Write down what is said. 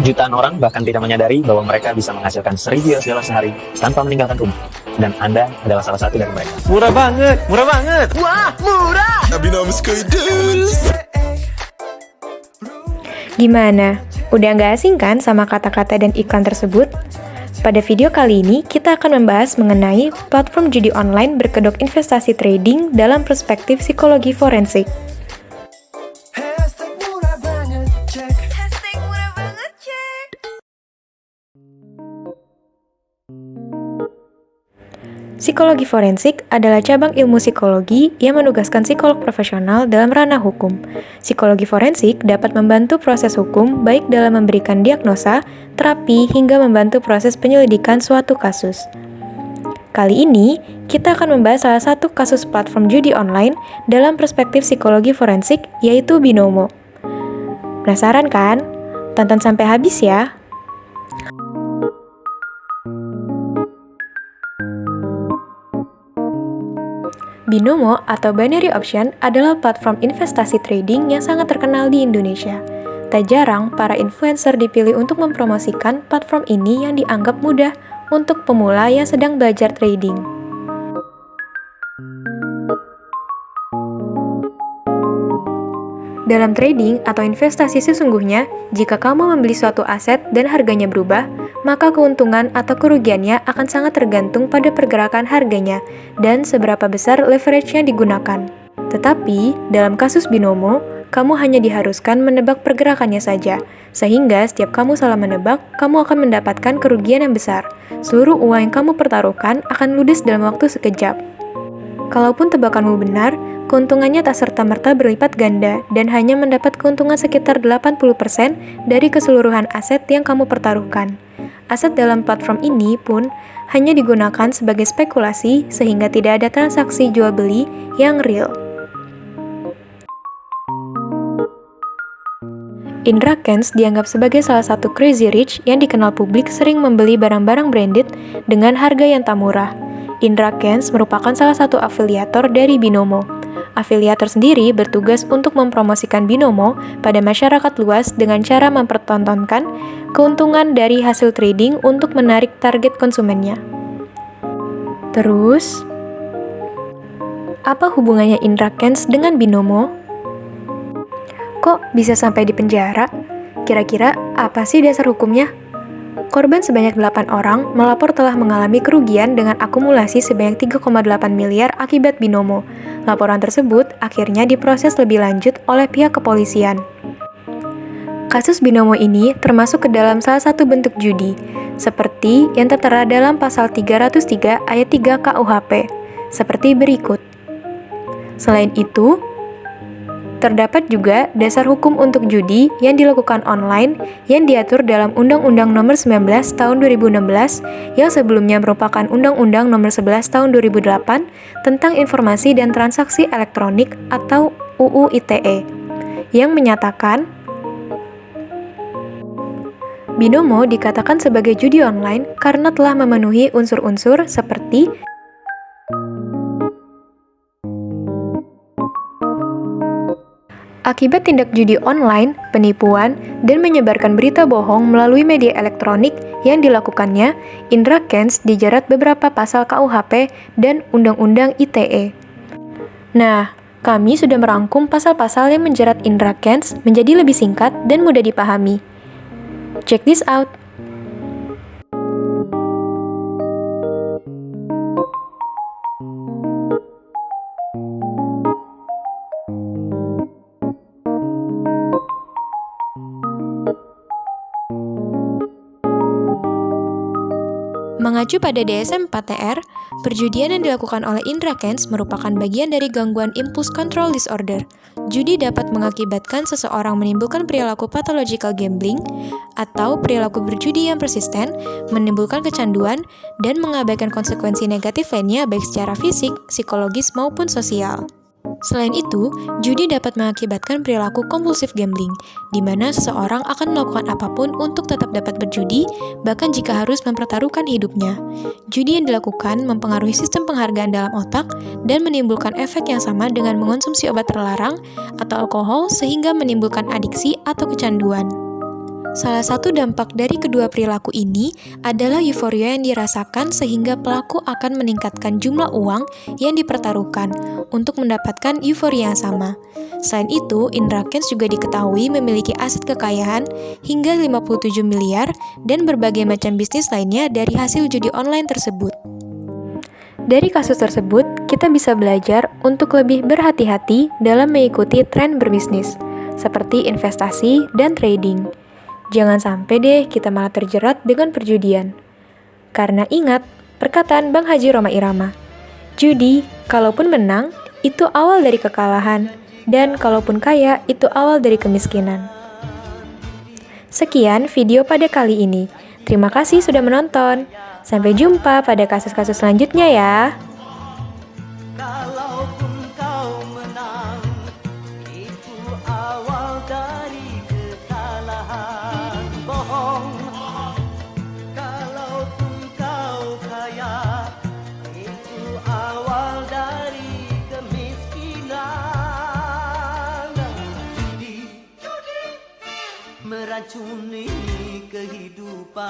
Jutaan orang bahkan tidak menyadari bahwa mereka bisa menghasilkan $1.000 sehari tanpa meninggalkan rumah. Dan Anda adalah salah satu dari mereka. Murah banget, murah banget. Wah, murah! Gimana? Udah nggak asing kan sama kata-kata dan iklan tersebut? Pada video kali ini, kita akan membahas mengenai platform judi online berkedok investasi trading dalam perspektif psikologi forensik. Hashtag murah banget, cek. Hashtag murah banget, cek. Psikologi forensik adalah cabang ilmu psikologi yang menugaskan psikolog profesional dalam ranah hukum. Psikologi forensik dapat membantu proses hukum baik dalam memberikan diagnosa, terapi, hingga membantu proses penyelidikan suatu kasus. Kali ini, kita akan membahas salah satu kasus platform judi online dalam perspektif psikologi forensik, yaitu Binomo. Penasaran kan? Tonton sampai habis ya! Binomo atau Binary Option adalah platform investasi trading yang sangat terkenal di Indonesia. Tak jarang, para influencer dipilih untuk mempromosikan platform ini yang dianggap mudah untuk pemula yang sedang belajar trading. Dalam trading atau investasi sesungguhnya, jika kamu membeli suatu aset dan harganya berubah, maka keuntungan atau kerugiannya akan sangat tergantung pada pergerakan harganya dan seberapa besar leverage yang digunakan. Tetapi, dalam kasus Binomo, kamu hanya diharuskan menebak pergerakannya saja, sehingga setiap kamu salah menebak, kamu akan mendapatkan kerugian yang besar. Seluruh uang yang kamu pertaruhkan akan ludes dalam waktu sekejap. Kalaupun tebakanmu benar, keuntungannya tak serta-merta berlipat ganda dan hanya mendapat keuntungan sekitar 80% dari keseluruhan aset yang kamu pertaruhkan. Aset dalam platform ini pun hanya digunakan sebagai spekulasi sehingga tidak ada transaksi jual beli yang real. Indra Kents dianggap sebagai salah satu crazy rich yang dikenal publik sering membeli barang-barang branded dengan harga yang tak murah. Indra Kents merupakan salah satu afiliator dari Binomo. Afiliator sendiri bertugas untuk mempromosikan Binomo pada masyarakat luas dengan cara mempertontonkan keuntungan dari hasil trading untuk menarik target konsumennya. Terus, apa hubungannya Indra Kents dengan Binomo? Kok bisa sampai di penjara? Kira-kira apa sih dasar hukumnya? Korban sebanyak 8 orang melapor telah mengalami kerugian dengan akumulasi sebanyak 3,8 miliar akibat Binomo. Laporan tersebut akhirnya diproses lebih lanjut oleh pihak kepolisian. Kasus Binomo ini termasuk ke dalam salah satu bentuk judi, seperti yang tertera dalam pasal 303 ayat 3 KUHP, seperti berikut. Selain itu, terdapat juga dasar hukum untuk judi yang dilakukan online yang diatur dalam Undang-Undang Nomor 19 Tahun 2016 yang sebelumnya merupakan Undang-Undang Nomor 11 Tahun 2008 tentang Informasi dan Transaksi Elektronik atau UU ITE yang menyatakan Binomo dikatakan sebagai judi online karena telah memenuhi unsur-unsur seperti akibat tindak judi online, penipuan, dan menyebarkan berita bohong melalui media elektronik yang dilakukannya, Indra Kents dijerat beberapa pasal KUHP dan Undang-Undang ITE. Nah, kami sudah merangkum pasal-pasal yang menjerat Indra Kents menjadi lebih singkat dan mudah dipahami. Check this out! Mengacu pada DSM-4-TR, perjudian yang dilakukan oleh Indra Kents merupakan bagian dari gangguan impulse control disorder. Judi dapat mengakibatkan seseorang menimbulkan perilaku pathological gambling atau perilaku berjudi yang persisten, menimbulkan kecanduan, dan mengabaikan konsekuensi negatif lainnya baik secara fisik, psikologis, maupun sosial. Selain itu, judi dapat mengakibatkan perilaku kompulsif gambling, di mana seseorang akan melakukan apapun untuk tetap dapat berjudi, bahkan jika harus mempertaruhkan hidupnya. Judi yang dilakukan mempengaruhi sistem penghargaan dalam otak dan menimbulkan efek yang sama dengan mengonsumsi obat terlarang atau alkohol sehingga menimbulkan adiksi atau kecanduan. Salah satu dampak dari kedua perilaku ini adalah euforia yang dirasakan sehingga pelaku akan meningkatkan jumlah uang yang dipertaruhkan untuk mendapatkan euforia yang sama. Selain itu, Indra Kents juga diketahui memiliki aset kekayaan hingga 57 miliar dan berbagai macam bisnis lainnya dari hasil judi online tersebut. Dari kasus tersebut, kita bisa belajar untuk lebih berhati-hati dalam mengikuti tren berbisnis, seperti investasi dan trading. Jangan sampai deh kita malah terjerat dengan perjudian. Karena ingat, perkataan Bang Haji Rhoma Irama, judi, kalaupun menang, itu awal dari kekalahan, dan kalaupun kaya, itu awal dari kemiskinan. Sekian video pada kali ini. Terima kasih sudah menonton. Sampai jumpa pada kasus-kasus selanjutnya ya. Kalaupun kau menang, itu awal dari kekalahan. Bohong. Kalaupun kau kaya, itu awal dari kemiskinan. Judi meracuni kehidupan.